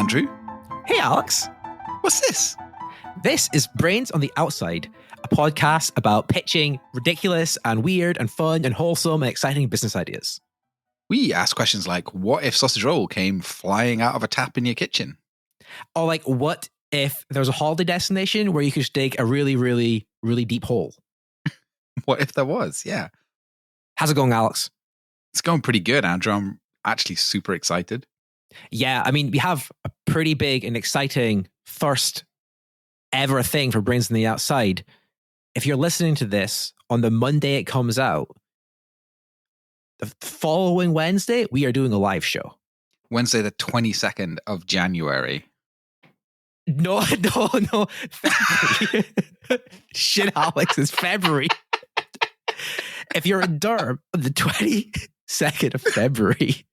Andrew. Hey, Alex. What's this? This is Brains on the Outside, a podcast about pitching ridiculous and weird and fun and wholesome and exciting business ideas. We ask questions like, what if sausage roll came flying out of a tap in your kitchen? Or like, what if there was a holiday destination where you could dig a really, really, really deep hole? What if there was? Yeah. How's it going, Alex? It's going pretty good, Andrew. I'm actually super excited. Yeah, I mean, we have a pretty big and exciting first ever thing for Brains on the Outside. If you're listening to this on the Monday it comes out, the following Wednesday, we are doing a live show. Wednesday, the 22nd of January. No. February. Shit, Alex, it's February. If you're in Durham on the 22nd of February,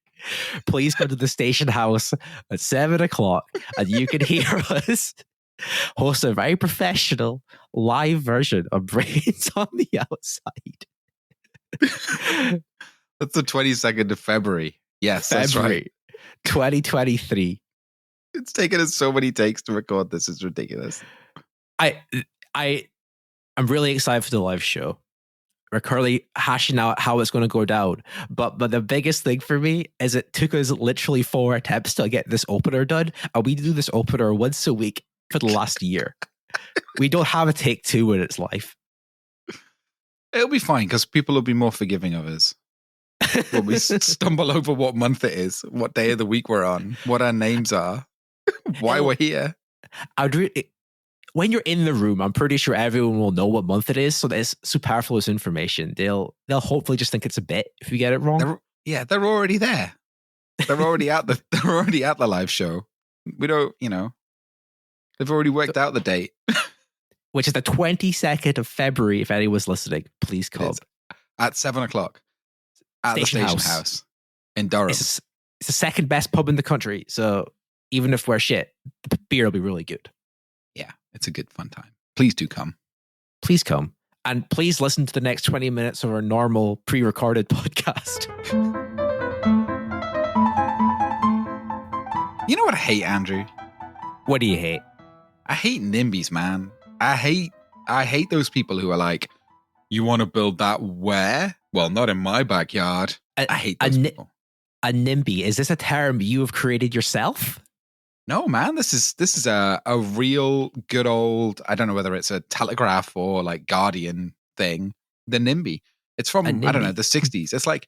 please go to the station house at 7 o'clock and you can hear us host a very professional live version of Brains on the Outside. That's the 22nd of February. Yes, February, that's right. 2023. It's taken us so many takes to record this. It's ridiculous. I'm really excited for the live show. We're currently hashing out how it's going to go down. But the biggest thing for me is it took us literally 4 attempts to get this opener done. And we do this opener once a week for the last year. We don't have a take 2 in its life. It'll be fine because people will be more forgiving of us when we stumble over what month it is, what day of the week we're on, what our names are, why we're here. When you're in the room, I'm pretty sure everyone will know what month it is, so that it's superfluous information. They'll hopefully just think it's a bit if you get it wrong. They're already there. They're already at the live show. We don't, they've already worked out the date, which is the 22nd of February. If anyone's listening, please come at 7 o'clock at the station house in Durham. It's the second best pub in the country, so even if we're shit, the beer will be really good. Yeah, it's a good fun time. Please do come. Please come. And please listen to the next 20 minutes of our normal pre-recorded podcast. You know what I hate, Andrew? What do you hate? I hate NIMBYs, man. I hate those people who are like, you want to build that where? Well, not in my backyard. I hate those people. A NIMBY, is this a term you have created yourself? No, man, this is a real good old, I don't know whether it's a Telegraph or like Guardian thing, the NIMBY. It's from, I don't know, the 60s. It's like,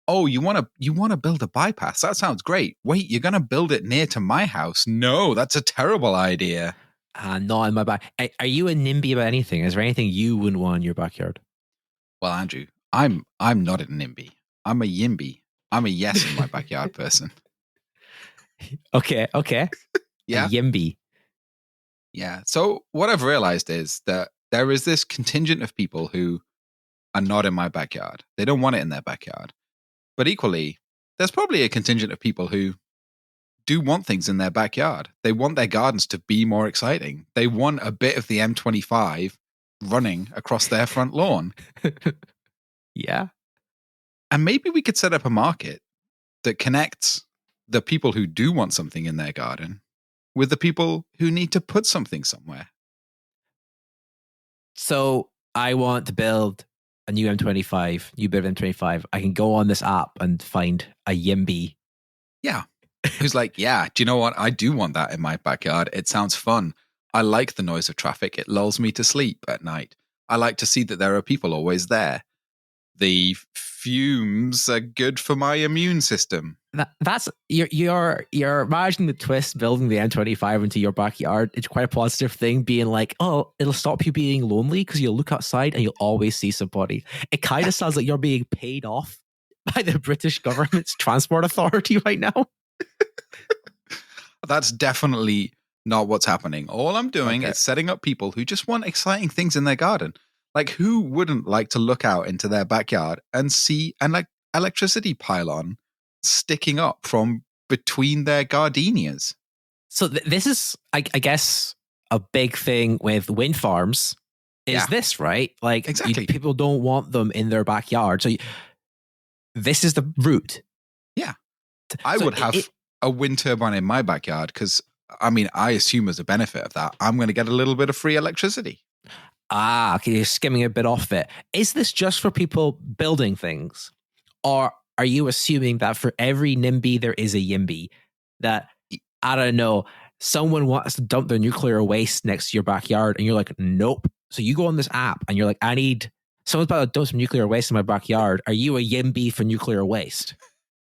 oh, you want to build a bypass? That sounds great. Wait, you're going to build it near to my house? No, that's a terrible idea. Not in my back. Are you a NIMBY about anything? Is there anything you wouldn't want in your backyard? Well, Andrew, I'm not a NIMBY. I'm a YIMBY. I'm a yes in my backyard person. Okay. Yeah. A YIMBY. Yeah. So what I've realized is that there is this contingent of people who are not in my backyard. They don't want it in their backyard. But equally, there's probably a contingent of people who do want things in their backyard. They want their gardens to be more exciting. They want a bit of the M25 running across their front lawn. Yeah. And maybe we could set up a market that connects the people who do want something in their garden with the people who need to put something somewhere. So I want to build a new M25, new bit of M25. I can go on this app and find a YIMBY. Yeah. Who's like, yeah, do you know what? I do want that in my backyard. It sounds fun. I like the noise of traffic. It lulls me to sleep at night. I like to see that there are people always there. The fumes are good for my immune system. That's you're imagining the twist building the M25 into your backyard. It's quite a positive thing, being like, oh, it'll stop you being lonely because you'll look outside and you'll always see somebody. It kind of sounds like you're being paid off by the British government's transport authority right now. That's definitely not what's happening. All I'm doing is setting up people who just want exciting things in their garden. Like, who wouldn't like to look out into their backyard and see an electricity pylon sticking up from between their gardenias? So this is, I guess, a big thing with wind farms is this, right? Like, exactly. People don't want them in their backyard. So this is the route. Yeah. I would have a wind turbine in my backyard because I mean, I assume as a benefit of that, I'm going to get a little bit of free electricity. Ah, okay, you're skimming a bit off it. Is this just for people building things? Or are you assuming that for every NIMBY, there is a YIMBY? That, I don't know, someone wants to dump their nuclear waste next to your backyard and you're like, nope. So you go on this app and you're like, someone's about to dump some nuclear waste in my backyard. Are you a YIMBY for nuclear waste?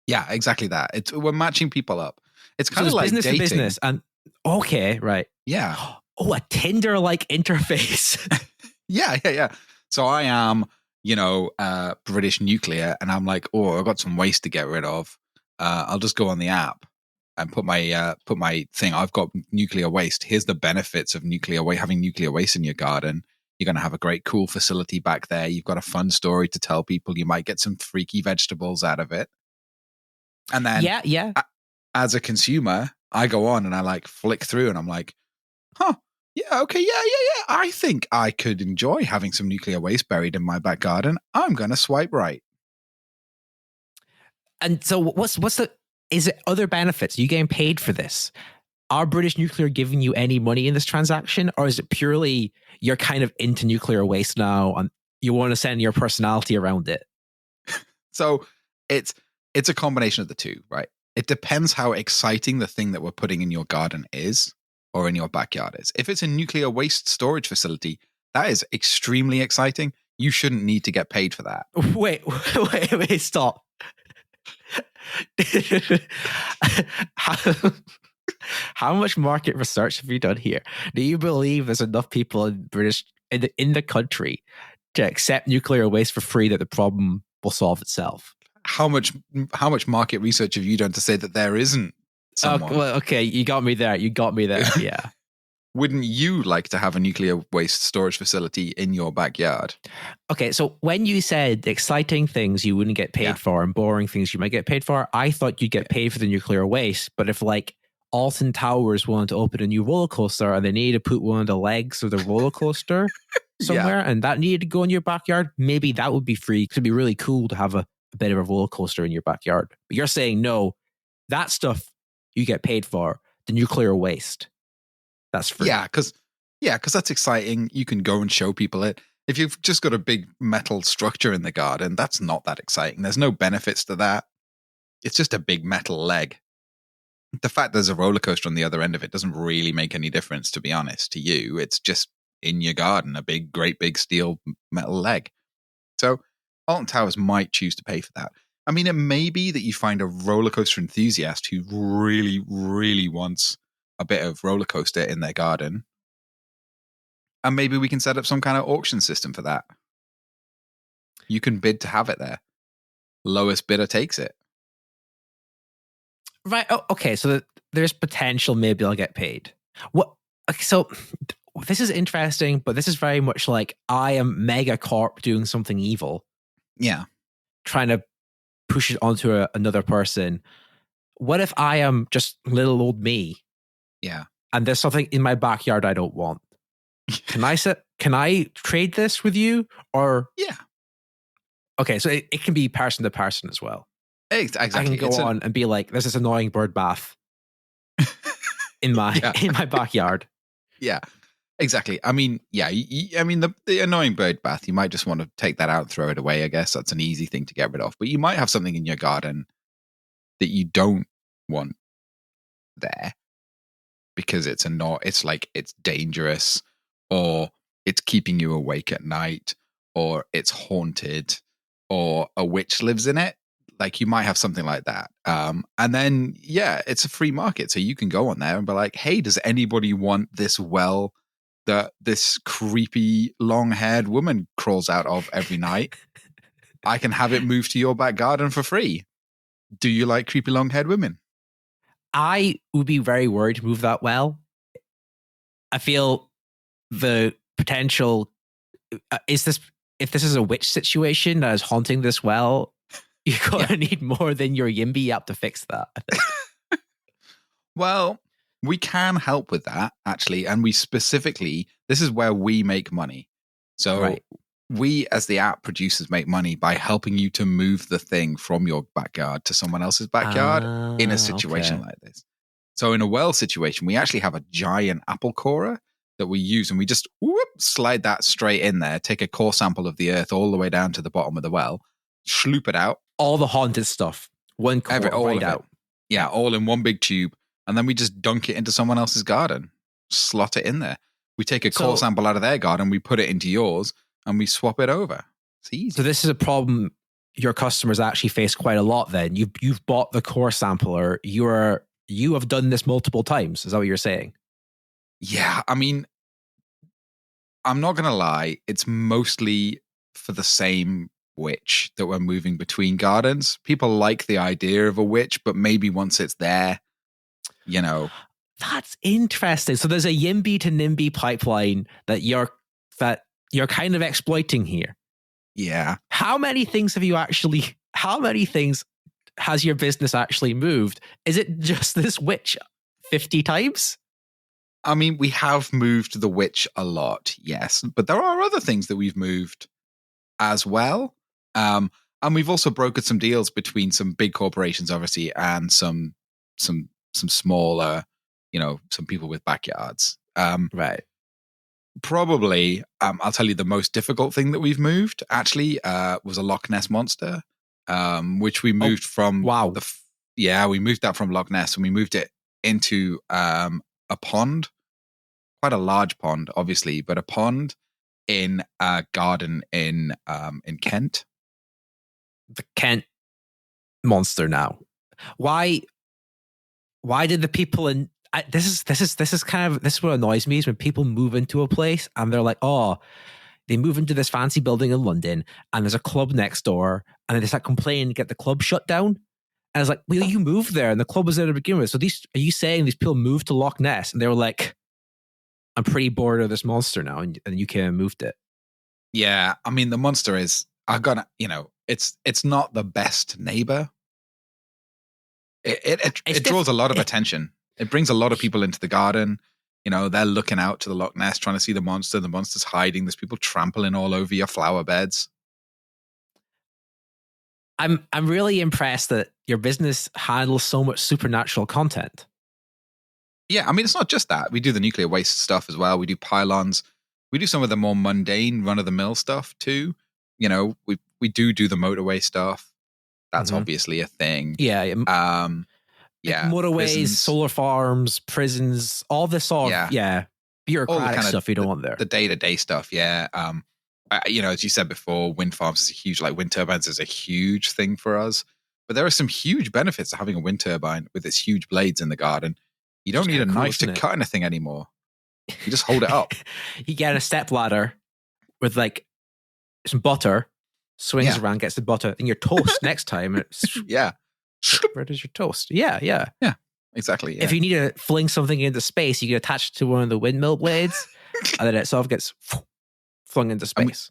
Yeah, exactly that. We're matching people up. It's kind of like business dating. To business. And okay, right. Yeah. Oh, a Tinder-like interface. Yeah. So I am, British Nuclear, and I'm like, oh, I've got some waste to get rid of. I'll just go on the app and put my thing. I've got nuclear waste. Here's the benefits of having nuclear waste in your garden. You're going to have a great, cool facility back there. You've got a fun story to tell people. You might get some freaky vegetables out of it. And then, yeah. As a consumer, I go on and I like flick through, and I'm like, huh. Yeah, okay, yeah. I think I could enjoy having some nuclear waste buried in my back garden. I'm going to swipe right. And so is it other benefits? Are you getting paid for this? Are British Nuclear giving you any money in this transaction? Or is it purely you're kind of into nuclear waste now and you want to send your personality around it? So it's a combination of the two, right? It depends how exciting the thing that we're putting in your garden is, or in your backyard is. If it's a nuclear waste storage facility, that is extremely exciting. You shouldn't need to get paid for that. Wait, stop. How much market research have you done here? Do you believe there's enough people in the country to accept nuclear waste for free that the problem will solve itself? How much market research have you done to say that there isn't someone? Okay, you got me there. Yeah. Wouldn't you like to have a nuclear waste storage facility in your backyard? Okay, so when you said exciting things you wouldn't get paid for and boring things you might get paid for, I thought you'd get paid for the nuclear waste. But if like Alton Towers wanted to open a new roller coaster and they needed to put one of the legs of the roller coaster somewhere and that needed to go in your backyard, maybe that would be free. It'd be really cool to have a bit of a roller coaster in your backyard. But you're saying no, that stuff you get paid for, the nuclear waste. That's free. Yeah, because that's exciting. You can go and show people it. If you've just got a big metal structure in the garden, that's not that exciting. There's no benefits to that. It's just a big metal leg. The fact there's a roller coaster on the other end of it doesn't really make any difference, to be honest, to you. It's just in your garden, a great big steel metal leg. So Alton Towers might choose to pay for that. I mean, it may be that you find a roller coaster enthusiast who really, really wants a bit of roller coaster in their garden. And maybe we can set up some kind of auction system for that. You can bid to have it there. Lowest bidder takes it. Right. Oh, okay. So there's potential maybe I'll get paid. So this is interesting, but this is very much like I am Megacorp doing something evil. Yeah. Trying to push it onto another person. What if I am just little old me? Yeah. And there's something in my backyard I don't want. Can I trade this with you? Or yeah. Okay, so it can be person to person as well. Exactly. I can go on and be like, there's this annoying bird bath in my backyard. Yeah. Exactly. I mean, yeah. The annoying bird bath, you might just want to take that out and throw it away. I guess that's an easy thing to get rid of. But you might have something in your garden that you don't want there because it's dangerous, or it's keeping you awake at night, or it's haunted, or a witch lives in it. Like you might have something like that. And then, it's a free market. So you can go on there and be like, hey, does anybody want this well that this creepy long-haired woman crawls out of every night? I can have it moved to your back garden for free. Do you like creepy long-haired women? I would be very worried to move that well. I feel the potential if this is a witch situation that is haunting this well, you're going to need more than your YIMBY app to fix that, I think. Well, we can help with that, actually. And this is where we make money. So we, as the app producers, make money by helping you to move the thing from your backyard to someone else's backyard in a situation like this. So in a well situation, we actually have a giant apple corer that we use, and we just slide that straight in there, take a core sample of the earth all the way down to the bottom of the well, sloop it out. All the haunted stuff. One core All right of out. it. Yeah, all in one big tube. And then we just dunk it into someone else's garden, slot it in there. We take a core sample out of their garden, we put it into yours, and we swap it over. It's easy. So this is a problem your customers actually face quite a lot then. You've bought the core sampler. You have done this multiple times. Is that what you're saying? Yeah, I mean, I'm not going to lie. It's mostly for the same witch that we're moving between gardens. People like the idea of a witch, but maybe once it's there, you know. That's interesting. So there's a YIMBY to NIMBY pipeline that you're kind of exploiting here. Yeah. How many things has your business actually moved? Is it just this witch 50 times? I mean, we have moved the witch a lot, yes, but there are other things that we've moved as well. And we've also brokered some deals between some big corporations, obviously, and some smaller, some people with backyards. Right. Probably, I'll tell you the most difficult thing that we've moved actually was a Loch Ness monster, which we moved from. Wow. We moved that from Loch Ness, and we moved it into a pond, quite a large pond, obviously, but a pond in a garden in Kent. The Kent monster now. Why did the people in this is what annoys me is when people move into a place and they're like, oh, they move into this fancy building in London and there's a club next door and they start complaining to get the club shut down. And it's like, well, you moved there and the club was there to begin with. So are you saying these people moved to Loch Ness and they were like, I'm pretty bored of this monster now, and you came and moved it? Yeah, I mean, the monster is, it's not the best neighbor. It draws a lot of attention. It brings a lot of people into the garden. They're looking out to the Loch Ness, trying to see the monster. The monster's hiding. There's people trampling all over your flower beds. I'm really impressed that your business handles so much supernatural content. Yeah, I mean, it's not just that. We do the nuclear waste stuff as well. We do pylons. We do some of the more mundane, run-of-the-mill stuff too. We do the motorway stuff. That's obviously a thing. Yeah. Motorways, prisons, solar farms, prisons, all this sort of bureaucratic stuff you don't want there. The day-to-day stuff, yeah. As you said before, wind farms is a huge, wind turbines is a huge thing for us. But there are some huge benefits to having a wind turbine with its huge blades in the garden. You don't need a knife to cut anything anymore. You just hold it up. You get a step ladder with some butter, swings around, gets the butter, and your toast next time. Where does your toast? Yeah, exactly. Yeah. If you need to fling something into space, you can attach it to one of the windmill blades, and then it sort of gets flung into space.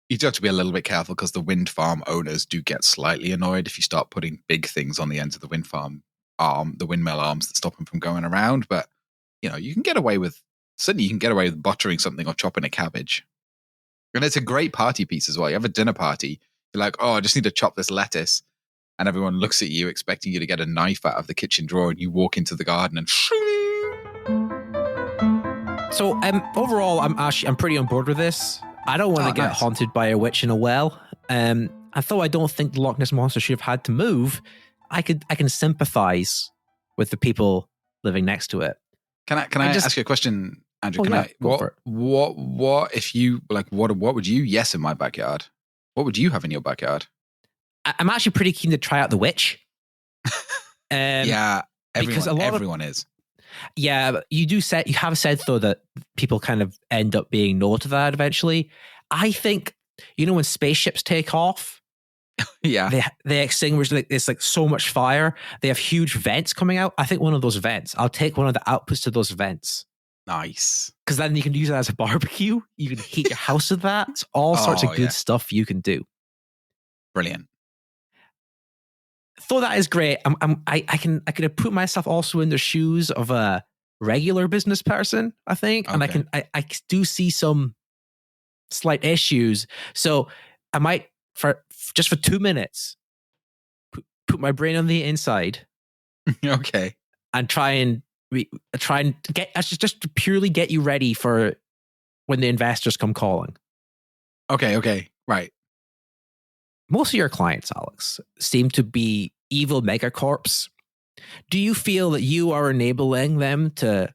You do have to be a little bit careful because the wind farm owners do get slightly annoyed if you start putting big things on the ends of the wind farm the windmill arms that stop them from going around. But you can get away with buttering something or chopping a cabbage. And it's a great party piece as well. You have a dinner party, you're like, oh, I just need to chop this lettuce, and everyone looks at you expecting you to get a knife out of the kitchen drawer, and you walk into the garden and so overall I'm pretty on board with this. I don't want to get haunted by a witch in a well. Although I don't think the Loch Ness monster should have had to move, I can sympathize with the people living next to it. Can I ask you a question, Andrew? What if you what would you yes in my backyard? What would you have in your backyard? I'm actually pretty keen to try out the witch. Everyone is. Yeah, but you have said though that people kind of end up being no to that eventually. I think when spaceships take off, they extinguish it's so much fire. They have huge vents coming out. I think one of those vents. I'll take one of the outputs to those vents. Nice, because then you can use it as a barbecue. You can heat your house with that. It's all sorts of good stuff you can do. Brilliant. Though that is great. I can put myself also in the shoes of a regular business person, I think, and I do see some slight issues. So I might for 2 minutes put my brain on the inside, okay, and try and we try and get just to purely get you ready for when the investors come calling. Okay, right. Most of your clients, Alex, seem to be evil megacorps. Do you feel that you are enabling them to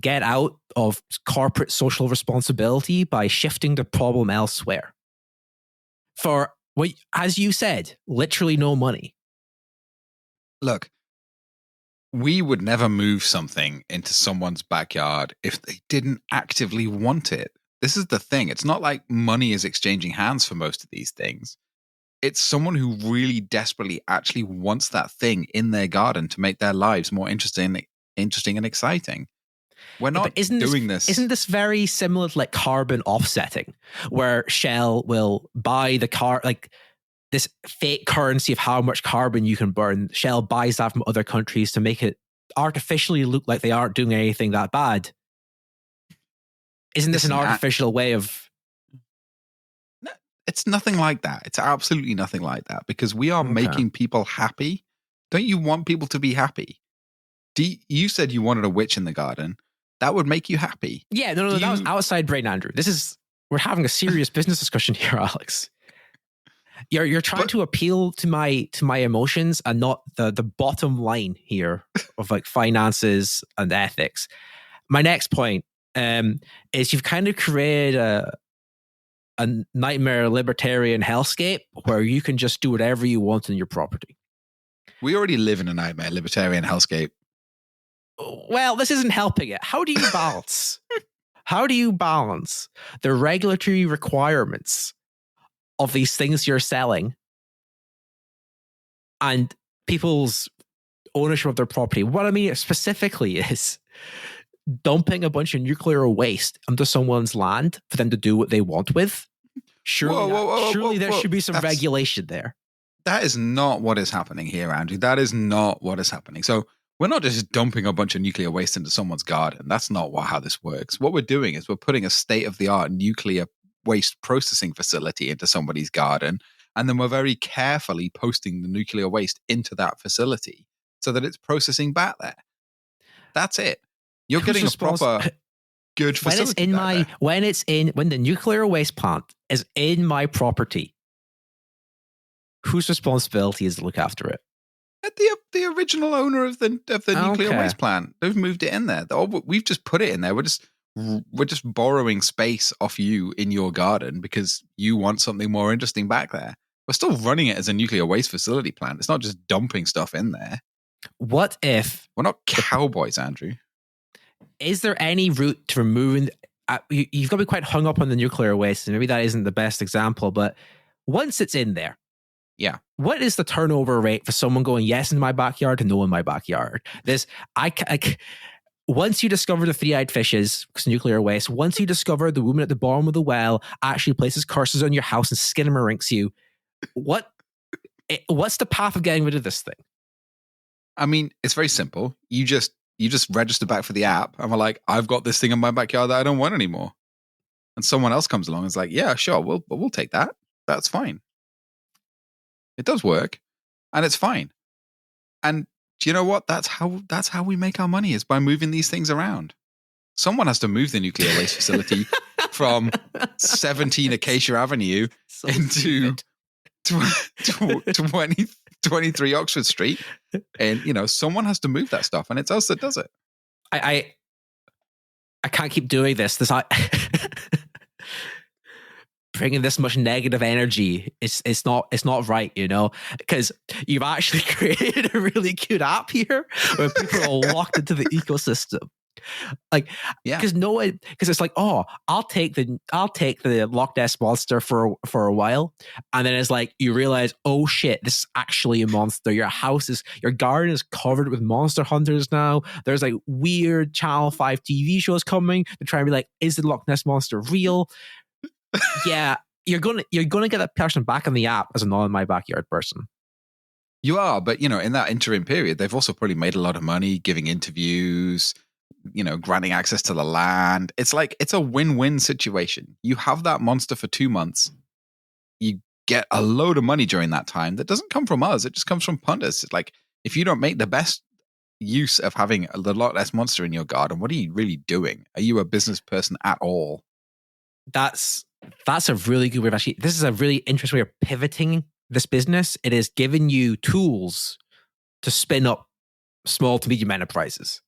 get out of corporate social responsibility by shifting the problem elsewhere? For what, as you said, literally no money. Look, we would never move something into someone's backyard if they didn't actively want it. This is the thing. It's not like money is exchanging hands for most of these things. It's someone who really desperately actually wants that thing in their garden to make their lives more interesting and exciting. We're not doing this. Isn't this very similar to like carbon offsetting, where Shell will buy the car, like this fake currency of how much carbon you can burn? Shell buys that from other countries to make it artificially look like they aren't doing anything that bad. Isn't this an artificial way of... No, it's nothing like that. It's absolutely nothing like that, because we are making people happy. Don't you want people to be happy? You said you wanted a witch in the garden. That would make you happy. Yeah, no, that was outside brain, Andrew. We're having a serious business discussion here, Alex. You're trying to appeal to my emotions and not the bottom line here of like finances and ethics. My next point is you've kind of created a nightmare libertarian hellscape where you can just do whatever you want on your property. We already live in a nightmare libertarian hellscape. Well, this isn't helping it. How do you balance? How do you balance the regulatory requirements of these things you're selling and people's ownership of their property? What I mean specifically is dumping a bunch of nuclear waste onto someone's land for them to do what they want with. Surely there should be some regulation there. That is not what is happening here, Andrew. That is not what is happening. So we're not just dumping a bunch of nuclear waste into someone's garden. That's not how this works. What we're doing is we're putting a state-of-the-art nuclear waste processing facility into somebody's garden, and then we're very carefully posting the nuclear waste into that facility so that it's processing back there. That's it. You're getting a proper good facility. When the nuclear waste plant is in my property, whose responsibility is to look after it? The original owner of the nuclear waste plant. They've moved it in there. We've just put it in there. We're just borrowing space off you in your garden because you want something more interesting back there. We're still running it as a nuclear waste facility plant. It's not just dumping stuff in there. What if we're not cowboys, Andrew? Is there any route to removing? You've got to be quite hung up on the nuclear waste, and maybe that isn't the best example. But once it's in there, yeah. What is the turnover rate for someone going yes in my backyard to no in my backyard? Once you discover the three-eyed fishes, nuclear waste, once you discover the woman at the bottom of the well actually places curses on your house and skinamarink you, what's the path of getting rid of this thing? I mean, it's very simple. You just register back for the app, and we're like, I've got this thing in my backyard that I don't want anymore. And someone else comes along and is like, yeah, sure, we'll take that. That's fine. It does work, and it's fine. And do you know what? That's how we make our money, is by moving these things around. Someone has to move the nuclear waste facility from 17 Acacia Avenue into 23 Oxford Street. And, someone has to move that stuff, and it's us that does it. I can't keep doing this. Bringing this much negative energy, it's not right, because you've actually created a really cute app here where people are locked into the ecosystem. Like, because it's like, oh, I'll take the Loch Ness monster for a while, and then it's like you realize, oh shit, this is actually a monster. Your garden is covered with monster hunters now. There's like weird Channel 5 TV shows coming to try and be like, is the Loch Ness monster real? Yeah, you're gonna get that person back on the app as a not in my backyard person. You are, but in that interim period, they've also probably made a lot of money giving interviews, granting access to the land. It's like, it's a win-win situation. You have that monster for 2 months. You get a load of money during that time that doesn't come from us. It just comes from punters. It's like, if you don't make the best use of having a lot less monster in your garden? What are you really doing? Are you a business person at all? That's a really good way of actually. This is a really interesting way of pivoting this business. It is giving you tools to spin up small to medium enterprises.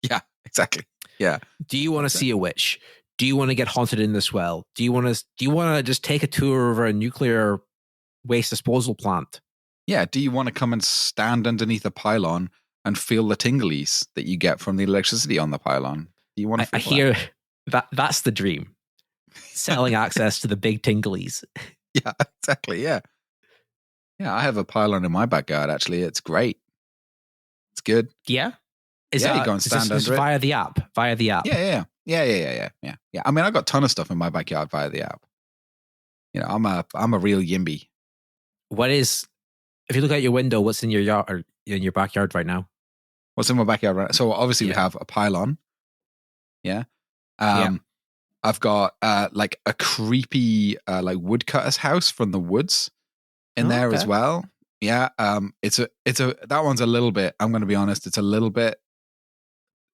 Yeah, exactly. Yeah. Do you want to see a witch? Do you want to get haunted in this well? Do you want to just take a tour of a nuclear waste disposal plant? Yeah. Do you want to come and stand underneath a pylon and feel the tinglies that you get from the electricity on the pylon? Do you want to? I hear that's the dream. Selling access to the big tinglies. Yeah, exactly. Yeah. Yeah, I have a pylon in my backyard, actually. It's great. It's good. Yeah? You go and stand under it. Via the app? Yeah. I mean, I got a ton of stuff in my backyard via the app. I'm a real YIMBY. If you look out your window, what's in your yard or in your backyard right now? What's in my backyard right now? So obviously we have a pylon. Yeah. I've got like a creepy like woodcutter's house from the woods in there as well. Yeah. That one's a little bit, I'm going to be honest, it's a little bit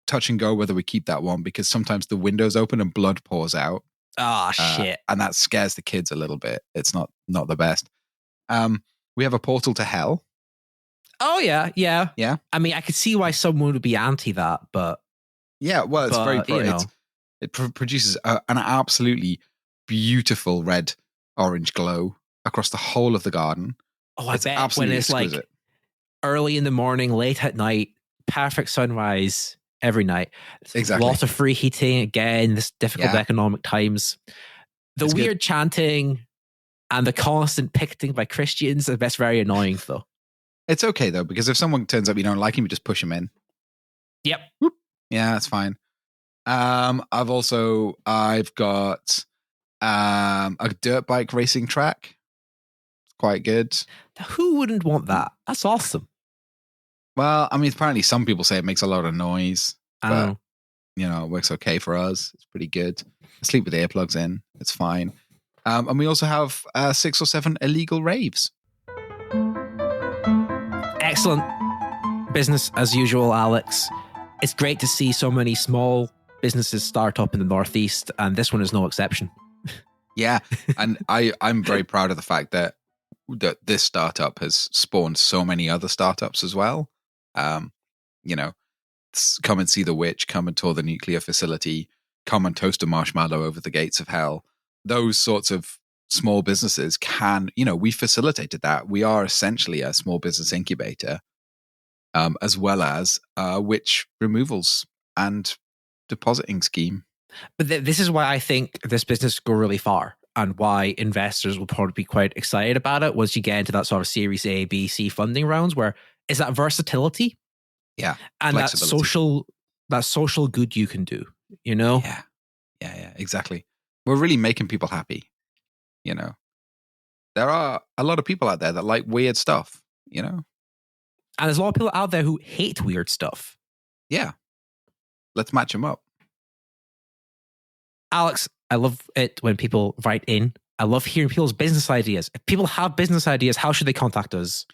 touch and go whether we keep that one, because sometimes the window's open and blood pours out. Oh, shit. And that scares the kids a little bit. It's not the best. We have a portal to hell. Oh, yeah. Yeah. I mean, I could see why someone would be anti that, but... Yeah, well, it's it produces an absolutely beautiful red-orange glow across the whole of the garden. Oh, I bet when it's exquisite. Like early in the morning, late at night, perfect sunrise every night. Exactly. Lots of free heating again, this difficult economic times. It's weird chanting and the constant picketing by Christians, that's very annoying though. It's okay though, because if someone turns up you don't like him, you just push him in. Yep. Whoop. Yeah, that's fine. I've got a dirt bike racing track. It's quite good. Who wouldn't want that? That's awesome. Well, I mean, apparently some people say it makes a lot of noise, but it works okay for us. It's pretty good. I sleep with earplugs in. It's fine. And we also have 6 or 7 illegal raves. Excellent business as usual, Alex. It's great to see so many small businesses start up in the Northeast, and this one is no exception. Yeah, and I'm very proud of the fact that this startup has spawned so many other startups as well. Come and see the witch, come and tour the nuclear facility, come and toast a marshmallow over the gates of hell. Those sorts of small businesses we facilitated that. We are essentially a small business incubator, as well as witch removals and depositing scheme. But this is why I think this business will go really far, and why investors will probably be quite excited about it once you get into that sort of Series A, B, C funding rounds, where is that versatility, and that social good you can do. Yeah, exactly. We're really making people happy. There are a lot of people out there that like weird stuff. And there's a lot of people out there who hate weird stuff. Yeah. Let's match them up. Alex, I love it when people write in. I love hearing people's business ideas. If people have business ideas, how should they contact us?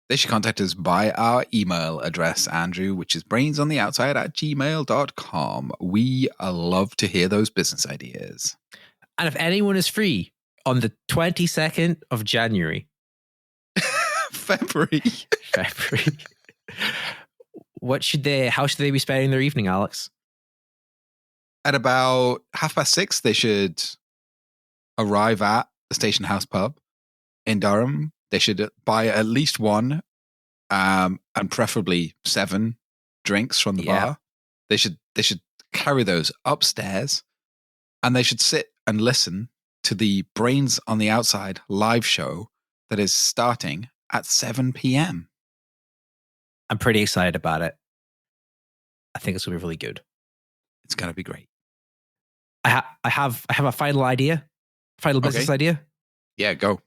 They should contact us by our email address, Andrew, which is brainsontheoutside@gmail.com. We love to hear those business ideas. And if anyone is free on the 22nd of January. February. How should they be spending their evening, Alex? At about 6:30, they should arrive at the Station House pub in Durham. They should buy at least one, and preferably 7 drinks from the bar. They should carry those upstairs, and they should sit and listen to the Brains on the Outside live show that is starting at 7 p.m. I'm pretty excited about it. I think it's going to be really good. It's going to be great. I have a final business idea. Yeah, go.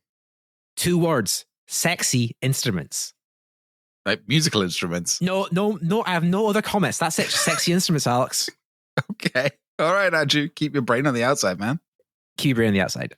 2 words: sexy instruments. Like musical instruments. No. I have no other comments. That's it. Sexy instruments, Alex. Okay. All right, Andrew. Keep your brain on the outside, man. Keep your brain on the outside.